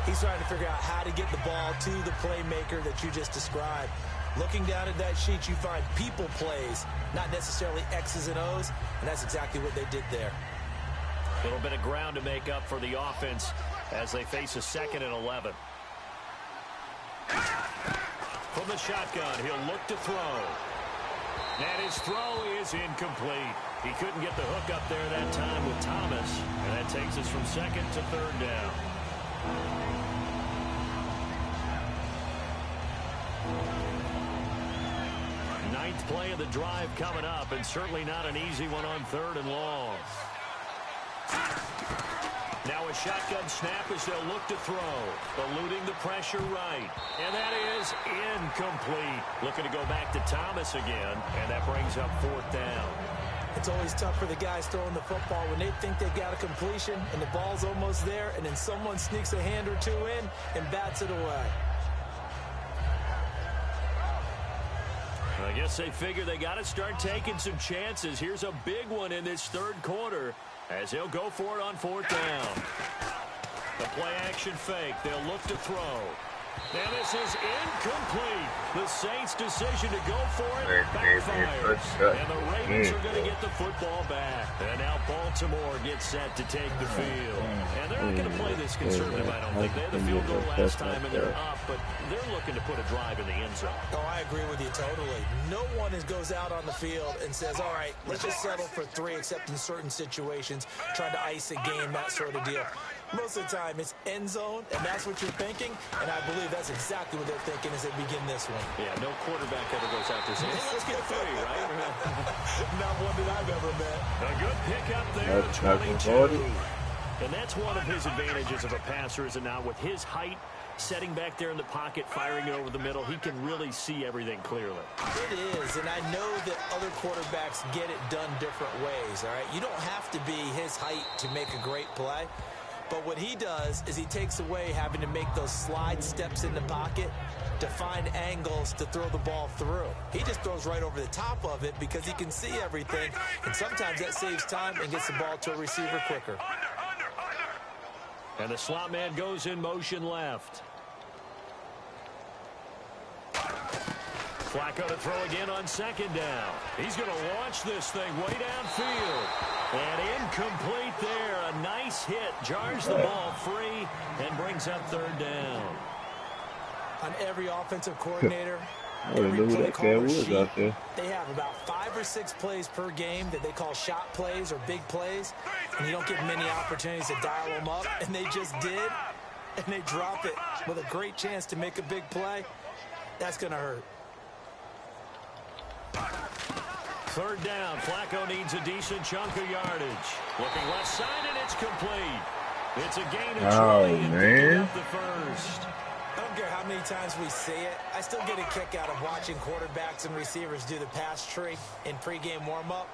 [SPEAKER 3] He's trying to figure out how to get the ball to the playmaker that you just described. Looking down at that sheet, you find people plays, not necessarily X's and O's, and that's exactly what they did there.
[SPEAKER 2] A little bit of ground to make up for the offense as they face a 2nd and 11. From the shotgun, he'll look to throw. And his throw is incomplete. He couldn't get the hook up there that time with Thomas, and that takes us from 2nd to 3rd down. Ninth play of the drive coming up, and certainly not an easy one on 3rd and long. Now a shotgun snap as they'll look to throw. Eluding the pressure right. And that is incomplete. Looking to go back to Thomas again, and that brings up 4th down.
[SPEAKER 3] It's always tough for the guys throwing the football when they think they've got a completion and the ball's almost there, and then someone sneaks a hand or 2 in and bats it away.
[SPEAKER 2] I guess they figure they got to start taking some chances. Here's a big one in this 3rd quarter as they'll go for it on 4th down. The play action fake. They'll look to throw. And this is incomplete. The Saints' decision to go for it backfires. And the Ravens are going to get the football back. And now Baltimore gets set to take the field. And they're not going to play this conservative, I don't think. They had the field goal last time, and they're up, but they're looking to put a drive in the end zone.
[SPEAKER 3] Oh, I agree with you totally. No one goes out on the field and says, all right, let's just settle for 3, except in certain situations, trying to ice a game, that sort of deal. Most of the time, it's end zone, and that's what you're thinking, and I believe that's exactly what they're thinking as they begin this one.
[SPEAKER 2] Yeah, no quarterback ever goes out there saying, hey, let's get 3, right?
[SPEAKER 3] Not one that I've ever met.
[SPEAKER 2] A good pickup there at 22. And that's one of his advantages of a passer, is it not? With his height, setting back there in the pocket, firing it over the middle, he can really see everything clearly.
[SPEAKER 3] It is, and I know that other quarterbacks get it done different ways, all right? You don't have to be his height to make a great play. But what he does is he takes away having to make those slide steps in the pocket to find angles to throw the ball through. He just throws right over the top of it because he can see everything, and sometimes that saves time and gets the ball to a receiver quicker.
[SPEAKER 2] And the slot man goes in motion left. Flacco to throw again on 2nd down. He's going to launch this thing way downfield. And incomplete there. A nice hit. Jars the ball free and brings up 3rd down.
[SPEAKER 3] On every offensive coordinator,
[SPEAKER 4] I don't know who that guy was out there.
[SPEAKER 3] they have about 5 or 6 plays per game that they call shot plays or big plays. And you don't get many opportunities to dial them up. And they just did. And they drop it with a great chance to make a big play. That's going to hurt.
[SPEAKER 2] 3rd down. Flacco needs a decent chunk of yardage. Looking left side, and it's complete. It's a gain of 20 and picking up the first.
[SPEAKER 3] I don't care how many times we see it. I still get a kick out of watching quarterbacks and receivers do the pass tree in pregame warm-up.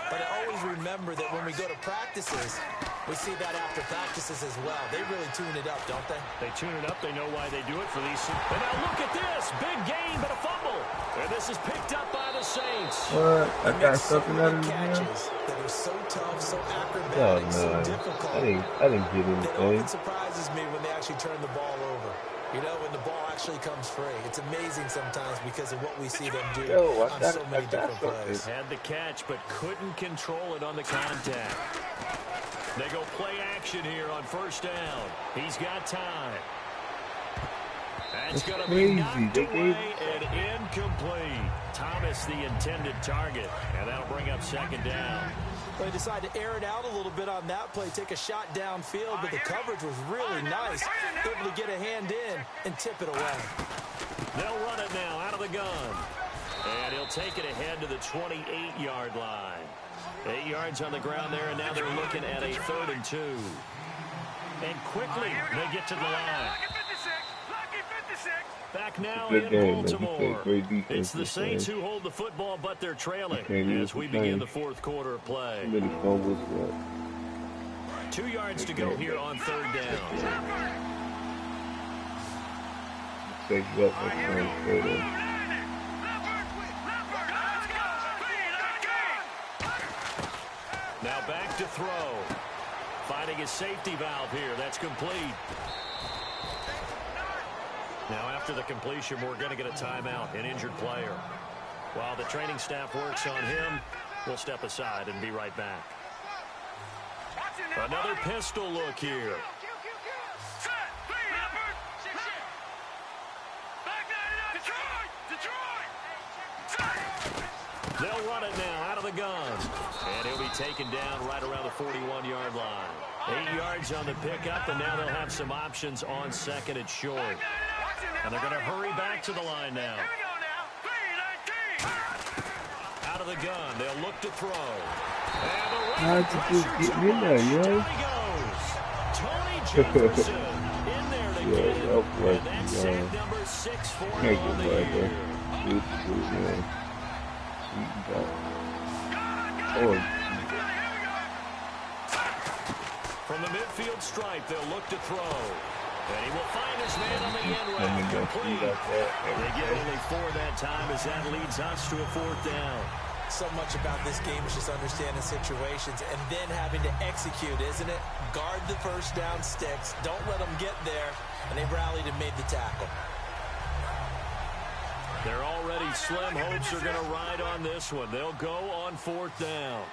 [SPEAKER 3] But I always remember that when we go to practices, we see that after practices as well. They really tune it up, don't they?
[SPEAKER 2] They tune it up. They know why they do it for these. And now look at this. Big gain, but a fumble. And this is picked up by the Saints.
[SPEAKER 4] What? I got something out of the
[SPEAKER 3] catches that are so tough, so acrobatic, so difficult.
[SPEAKER 4] I didn't get anything.
[SPEAKER 3] It often surprises me when they actually turn the ball over. You know, when the ball actually comes free. It's amazing sometimes because of what we see them do on so many different plays.
[SPEAKER 2] Had the catch, but couldn't control it on the contact. They go play action here on 1st down. He's got time. That's going to be knocked away and incomplete. Thomas, the intended target, and that'll bring up 2nd down.
[SPEAKER 3] They decided to air it out a little bit on that play, take a shot downfield, but the coverage was really nice. Able to get a hand in and tip it away.
[SPEAKER 2] They'll run it now out of the gun. And he'll take it ahead to the 28-yard line. 8 yards on the ground there, and now they're looking at a 3rd and 2. And quickly, they get to the line. Back now in Baltimore. It's the Saints who hold the football, but they're trailing as we begin the 4th quarter of play. 2 yards to go here on 3rd down. Now back to throw. Finding his safety valve here. That's complete. Now, after the completion, we're going to get a timeout, an injured player. While the training staff works on him, we'll step aside and be right back. Another pistol look here. They'll run it now out of the gun. And he'll be taken down right around the 41-yard line. 8 yards on the pickup, and now they'll have some options on 2nd and short. And they're going to hurry back to the line now. Out of the gun. They'll look to throw. And the right pressure Tony Jefferson in there to get it. And that's sack number 6 for him on the year. From the midfield stripe, they'll look to throw. And he will find his man on the end route complete. They get only 4 that time as that leads us to a 4th down.
[SPEAKER 3] So much about this game is just understanding situations and then having to execute, isn't it? Guard the first down sticks. Don't let them get there. And they rallied and made the tackle.
[SPEAKER 2] Their already slim hopes are going to ride on this one. They'll go on 4th down.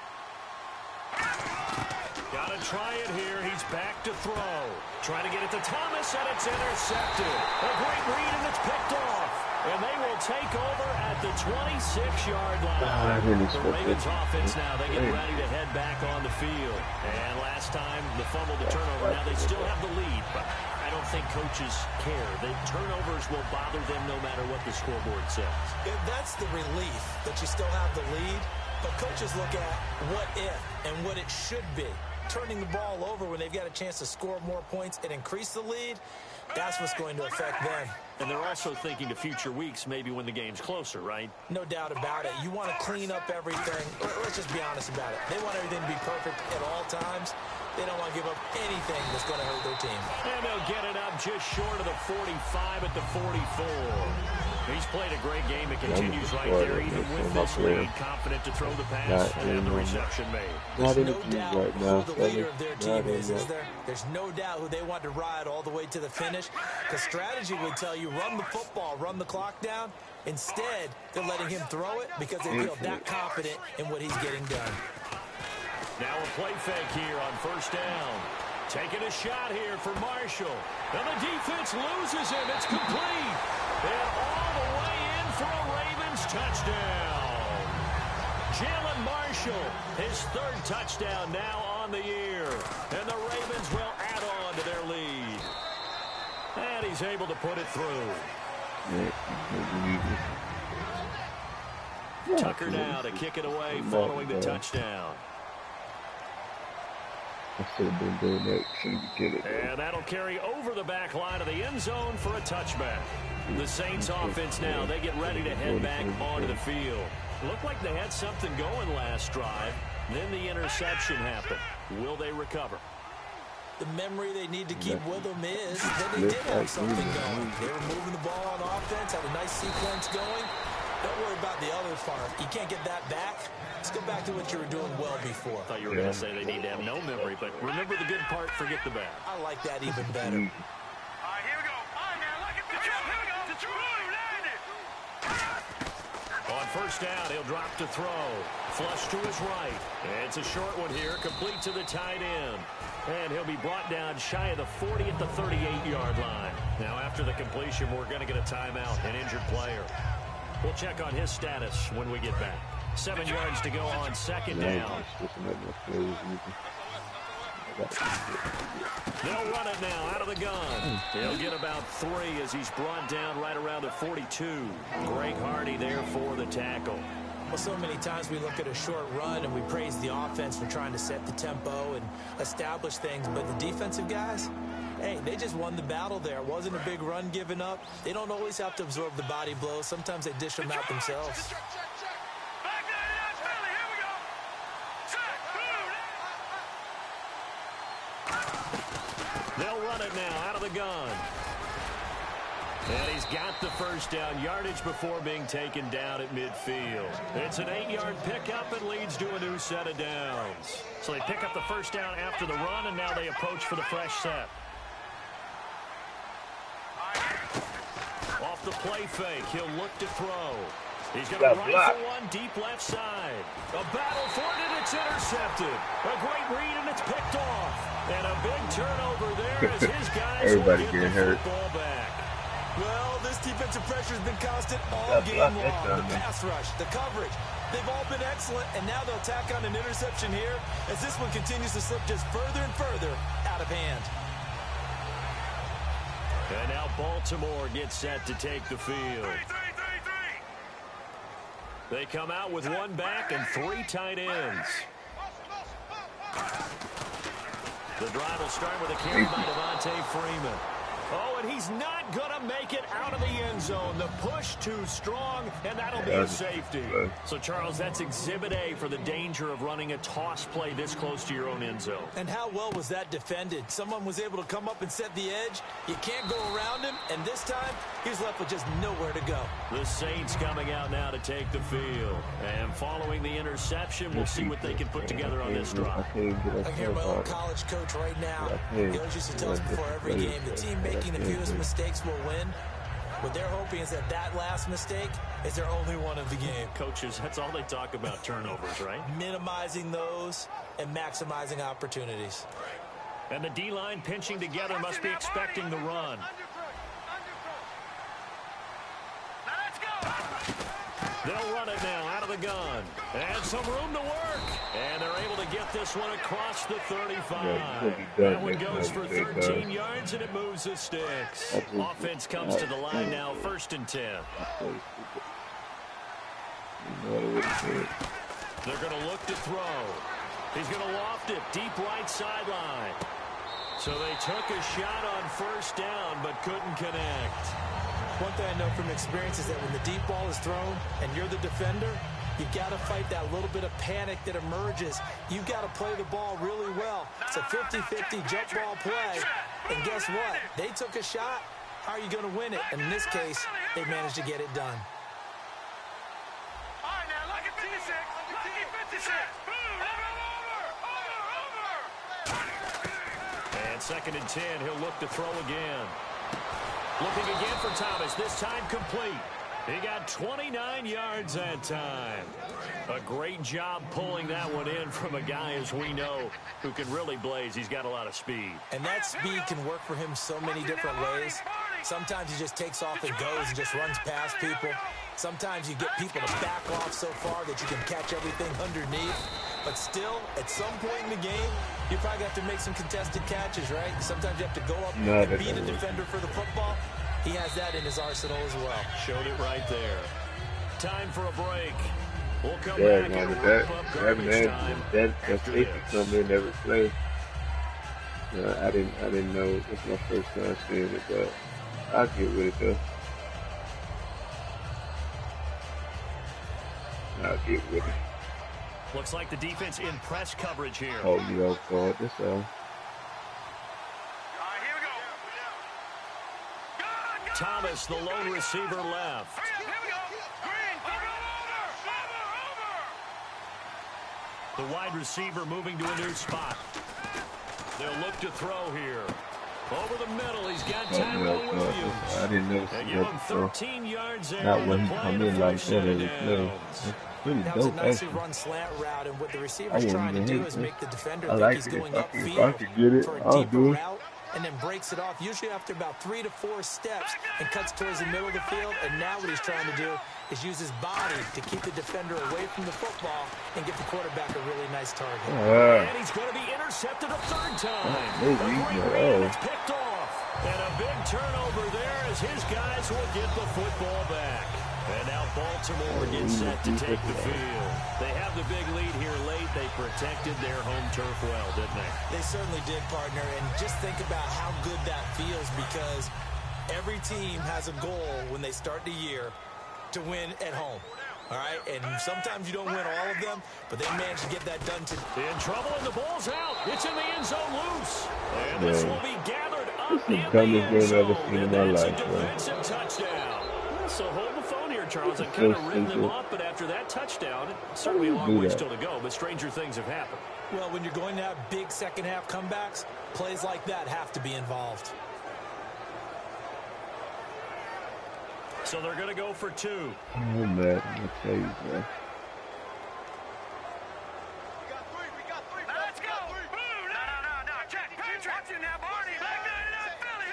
[SPEAKER 2] Got to try it here. He's back to throw. Trying to get it to Thomas, and it's intercepted. A great read, and it's picked off. And they will take over at the 26-yard line. The Ravens offense now, they get ready to head back on the field. And last time, the fumble, the turnover. Now they still have the lead, but I don't think coaches care. The turnovers will bother them no matter what the scoreboard says.
[SPEAKER 3] Yeah, that's the relief that you still have the lead. But coaches look at what if and what it should be. Turning the ball over when they've got a chance to score more points and increase the lead, that's what's going to affect them.
[SPEAKER 2] And they're also thinking to future weeks, maybe when the game's closer, right?
[SPEAKER 3] No doubt about it. You want to clean up everything. Let's just be honest about it. They want everything to be perfect at all times. They don't want to give up anything that's going to hurt their team.
[SPEAKER 2] And they'll get it up just short of the 45 at the 44. He's played a great game. It continues right there, even with this lead. Confident to throw the pass and have the reception made.
[SPEAKER 3] There's no doubt who the leader of their team is there? There's no doubt who they want to ride all the way to the finish. Because strategy would tell you, run the football, run the clock down. Instead, they're letting him throw it because they feel that confident in what he's getting done.
[SPEAKER 2] Now a play fake here on 1st down. Taking a shot here for Marshall. And the defense loses him. It's complete. And all the way in for a Ravens touchdown. Jalen Marshall, his 3rd touchdown now on the year. And the Ravens will add on to their lead. And he's able to put it through. Tucker now to kick it away following the touchdown.
[SPEAKER 4] I should have been doing that. Shouldn't be kidding.
[SPEAKER 2] And that'll carry over the back line of the end zone for a touchback. The Saints offense now, they get ready to head back onto the field. Looked like they had something going last drive. Then the interception happened. Will they recover?
[SPEAKER 3] The memory they need to keep with them is that they did have something going. They were moving the ball on offense, had a nice sequence going. Don't worry about the other part. You can't get that back. Let's go back to what you were doing well before.
[SPEAKER 2] I thought you were going to say they need to have no memory, but remember the good part, forget the bad.
[SPEAKER 3] I like that even better.
[SPEAKER 5] All right, here we go. All right, now, look at the truth. Here we go. The truth. Landed.
[SPEAKER 2] On 1st down, he'll drop to throw. Flush to his right. It's a short one here, complete to the tight end. And he'll be brought down shy of the 40 at the 38-yard line. Now, after the completion, we're going to get a timeout, an injured player. We'll check on his status when we get back. 7 yards to go on 2nd down. They'll run it now out of the gun. He'll get about 3 as he's brought down right around the 42. Greg Hardy there for the tackle.
[SPEAKER 3] Well, so many times we look at a short run and we praise the offense for trying to set the tempo and establish things, but the defensive guys, hey, they just won the battle there. It wasn't a big run given up. They don't always have to absorb the body blows. Sometimes they dish them out themselves.
[SPEAKER 2] They'll run it now out of the gun. And he's got the 1st down yardage before being taken down at midfield. It's an 8-yard pickup and leads to a new set of downs. So they pick up the 1st down after the run, and now they approach for the fresh set. Off the play fake, he'll look to throw. He's going to run for one deep left side. A battle for it, and it's intercepted. A great read, and it's picked off. And a big turnover there as his guys will get the football back.
[SPEAKER 3] Well, this defensive pressure has been constant all game long. The pass rush, the coverage, they've all been excellent, and now they'll tack on an interception here as this one continues to slip just further and further out of hand.
[SPEAKER 2] And now Baltimore gets set to take the field. They come out with 1 back and 3 tight ends. The drive will start with a carry by Devontae Freeman. Oh, and he's not going to make it out of the end zone. The push too strong, and that'll be a safety. So, Charles, that's Exhibit A for the danger of running a toss play this close to your own end zone.
[SPEAKER 3] And how well was that defended? Someone was able to come up and set the edge. You can't go around him, and this time, he's left with just nowhere to go.
[SPEAKER 2] The Saints coming out now to take the field. And following the interception, we'll see what they can put together on this drive.
[SPEAKER 3] I hear my old college coach right now. He always used to tell us before every game, the team making the fewest mistakes will win. What they're hoping is that last mistake is their only one of the game.
[SPEAKER 2] Coaches, that's all they talk about, turnovers, right?
[SPEAKER 3] Minimizing those and maximizing opportunities.
[SPEAKER 2] And the D-line pinching together must be expecting the run. They'll run it now out of the gun. And some room to work. And they're able to get this one across the 35. That one goes for 13 yards, and it moves the sticks. Offense comes to the line now, 1st and 10. They're going to look to throw. He's going to loft it deep right sideline. So they took a shot on 1st down, but couldn't connect.
[SPEAKER 3] One thing I know from experience is that when the deep ball is thrown and you're the defender, you've got to fight that little bit of panic that emerges. You've got to play the ball really well. It's a 50-50 jump ball play. And guess what? They took a shot. How are you going to win it? And in this case, they managed to get it done.
[SPEAKER 5] All right, now, lucky 56. Lucky 56. Over.
[SPEAKER 2] And 2nd and 10, he'll look to throw again. Looking again for Thomas, this time complete. He got 29 yards that time. A great job pulling that one in from a guy, as we know, who can really blaze. He's got a lot of speed.
[SPEAKER 3] And that speed can work for him so many different ways. Sometimes he just takes off and goes and just runs past people. Sometimes you get people to back off so far that you can catch everything underneath. But still, at some point in the game, you probably have to make some contested catches, right? Sometimes you have to go up and beat a defender for the football. He has that in his arsenal as well.
[SPEAKER 2] Showed it right there. Time for a break. We'll come back and wrap up garbage time.
[SPEAKER 4] That safety come in every play. I didn't know. It's my first time seeing it, but I'll get with it though. I'll get with it.
[SPEAKER 2] Looks like the defense in press coverage here.
[SPEAKER 4] Oh, you off guard. That's all.
[SPEAKER 5] All right, here we go.
[SPEAKER 2] Thomas, the lone receiver, left.
[SPEAKER 5] Here we go. Green. Over.
[SPEAKER 2] The wide receiver moving to a new spot. They'll look to throw here. Over the middle, he's got Tyrell Williams.
[SPEAKER 4] I didn't notice
[SPEAKER 2] They give him 13 yards there.
[SPEAKER 4] Not when he come in like that every play.
[SPEAKER 3] That was a nicely run slant route, and what the receiver's trying to do is make the defender think he's going upfield for a deeper route, and then breaks it off, usually after about 3 to 4 steps, and cuts towards the middle of the field. And now what he's trying to do is use his body to keep the defender away from the football and give the quarterback a really nice target.
[SPEAKER 2] And he's going to be intercepted a 3rd time. A great read, and it's picked off. And a big turnover there as his guys will get the football back. And now Baltimore gets set to take the field. They have the big lead here late. They protected their home turf well, didn't they?
[SPEAKER 3] They certainly did, partner. And just think about how good that feels, because every team has a goal when they start the year to win at home. All right? And sometimes you don't win all of them, but they managed to get that done today.
[SPEAKER 2] In trouble, and the ball's out. It's in the end zone loose. And this will be gathered up in the end zone. And that's a defensive touchdown. So hold the phone here, Charles. I've kind of written them off, but after that touchdown, it's certainly a long way still to go, but stranger things have happened.
[SPEAKER 3] Well, when you're going to have big second-half comebacks, plays like that have to be involved.
[SPEAKER 2] So they're going to go for 2.
[SPEAKER 4] Oh, man, I'm tell you, man.
[SPEAKER 5] We got 3. Let's go. No. Check. Watch it now, Barney. Back there in Philly.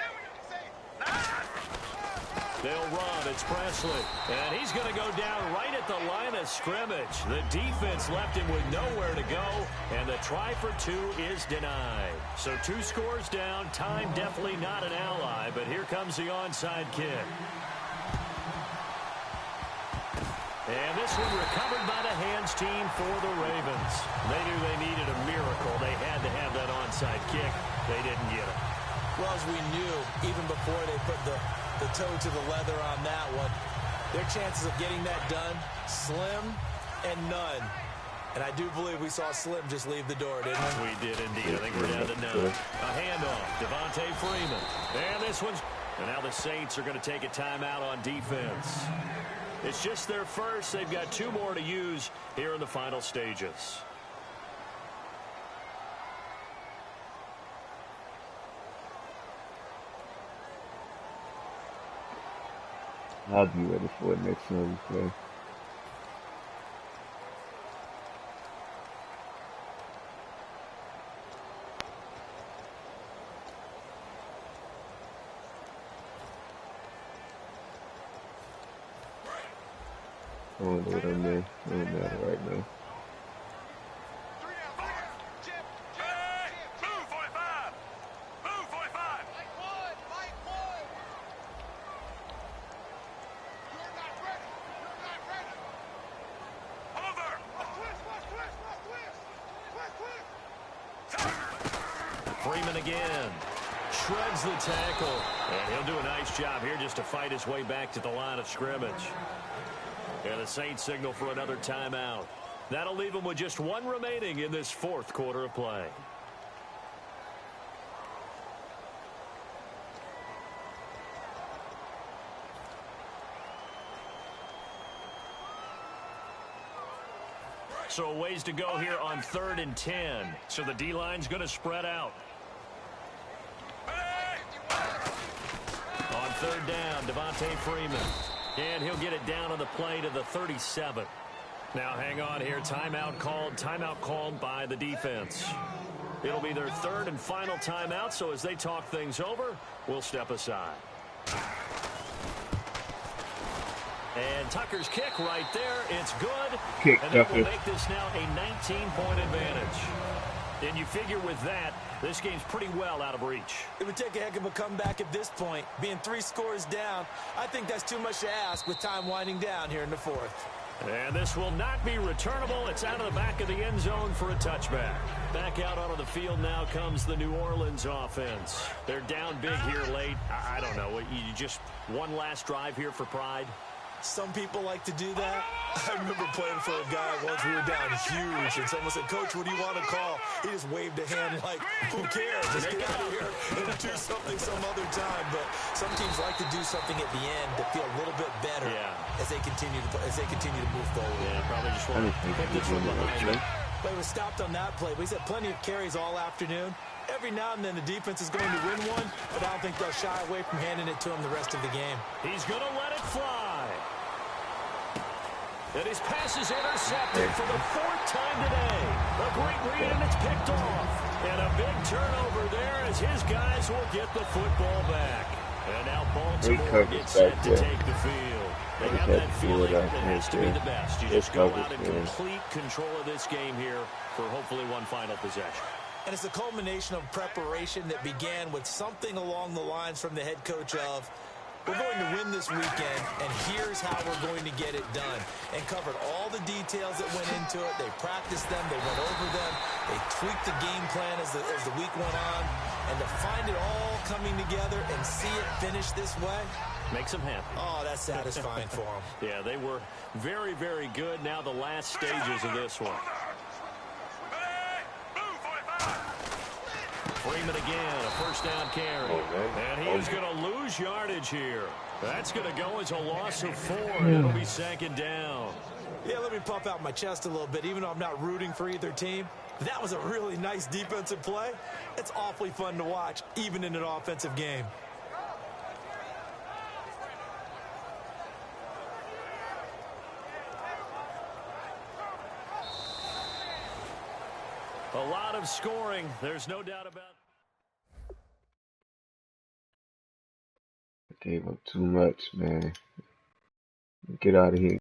[SPEAKER 2] They'll run. It's Presley. And he's going to go down right at the line of scrimmage. The defense left him with nowhere to go, and the try for 2 is denied. So 2 scores down. Time definitely not an ally, but here comes the onside kick. And this one recovered by the hands team for the Ravens. They knew they needed a miracle. They had to have that onside kick. They didn't get it.
[SPEAKER 3] Well, as we knew, even before they put the toe to the leather on that one, their chances of getting that done, slim and none. And I do believe we saw Slim just leave the door, didn't we?
[SPEAKER 2] We did indeed. I think we're down to none. A handoff, Devontae Freeman. And this one's... And now the Saints are going to take a timeout on defense. It's just their first. They've got 2 more to use here in the final stages.
[SPEAKER 4] I'll be ready for it next time we play. I don't know what I'm in. It don't matter right now.
[SPEAKER 5] Move 45. Move 45. Like one. You're not ready. Over. Twist.
[SPEAKER 2] Freeman again. Shreds the tackle. And he'll do a nice job here just to fight his way back to the line of scrimmage. And the Saints signal for another timeout. That'll leave them with just 1 remaining in this 4th quarter of play. So a ways to go here on 3rd and 10. So the D-line's going to spread out. On 3rd down, Devontae Freeman. And he'll get it down on the play to the 37. Now hang on here. Timeout called by the defense. It'll be their 3rd and final timeout, so as they talk things over, we'll step aside. And Tucker's kick right there. It's good. And that will make this now a 19-point advantage. And you figure with that, this game's pretty well out of reach.
[SPEAKER 3] It would take a heck of a comeback at this point. Being 3 scores down, I think that's too much to ask with time winding down here in the 4th.
[SPEAKER 2] And this will not be returnable. It's out of the back of the end zone for a touchback. Back out onto the field now comes the New Orleans offense. They're down big here late. I don't know. You just one last drive here for pride?
[SPEAKER 3] Some people like to do that. I remember playing for a guy once we were down huge, and someone said, "Coach, what do you want to call?" He just waved a hand like, who cares? Just get out of here and do something some other time. But some teams like to do something at the end to feel a little bit better as they continue to move forward.
[SPEAKER 2] Yeah, probably just want to put this one behind them.
[SPEAKER 3] Play was stopped on that play. But he's had plenty of carries all afternoon. Every now and then the defense is going to win one, but I don't think they'll shy away from handing it to him the rest of the game.
[SPEAKER 2] He's going to let it fly. And his pass is intercepted for the 4th time today. A great read, and it's picked off. And a big turnover there as his guys will get the football back. And now Baltimore gets set to take the field. They have that feeling that has to be the best. You just go out in complete control of this game here for hopefully one final possession.
[SPEAKER 3] And it's a culmination of preparation that began with something along the lines from the head coach of, we're going to win this weekend, and here's how we're going to get it done. And covered all the details that went into it. They practiced them. They went over them. They tweaked the game plan as the week went on. And to find it all coming together and see it finish this way,
[SPEAKER 2] makes them happy.
[SPEAKER 3] Oh, that's satisfying for them.
[SPEAKER 2] Yeah, they were very, very good. Now the last stages of this one. Freeman again, a 1st down carry. And he is going to lose yardage here. That's going to go as a loss of 4, and it'll be 2nd down.
[SPEAKER 3] Yeah, let me puff out my chest a little bit, even though I'm not rooting for either team. That was a really nice defensive play. It's awfully fun to watch, even in an offensive game.
[SPEAKER 2] A lot of scoring, there's no doubt about it.
[SPEAKER 4] I gave up too much, man. Get out of here.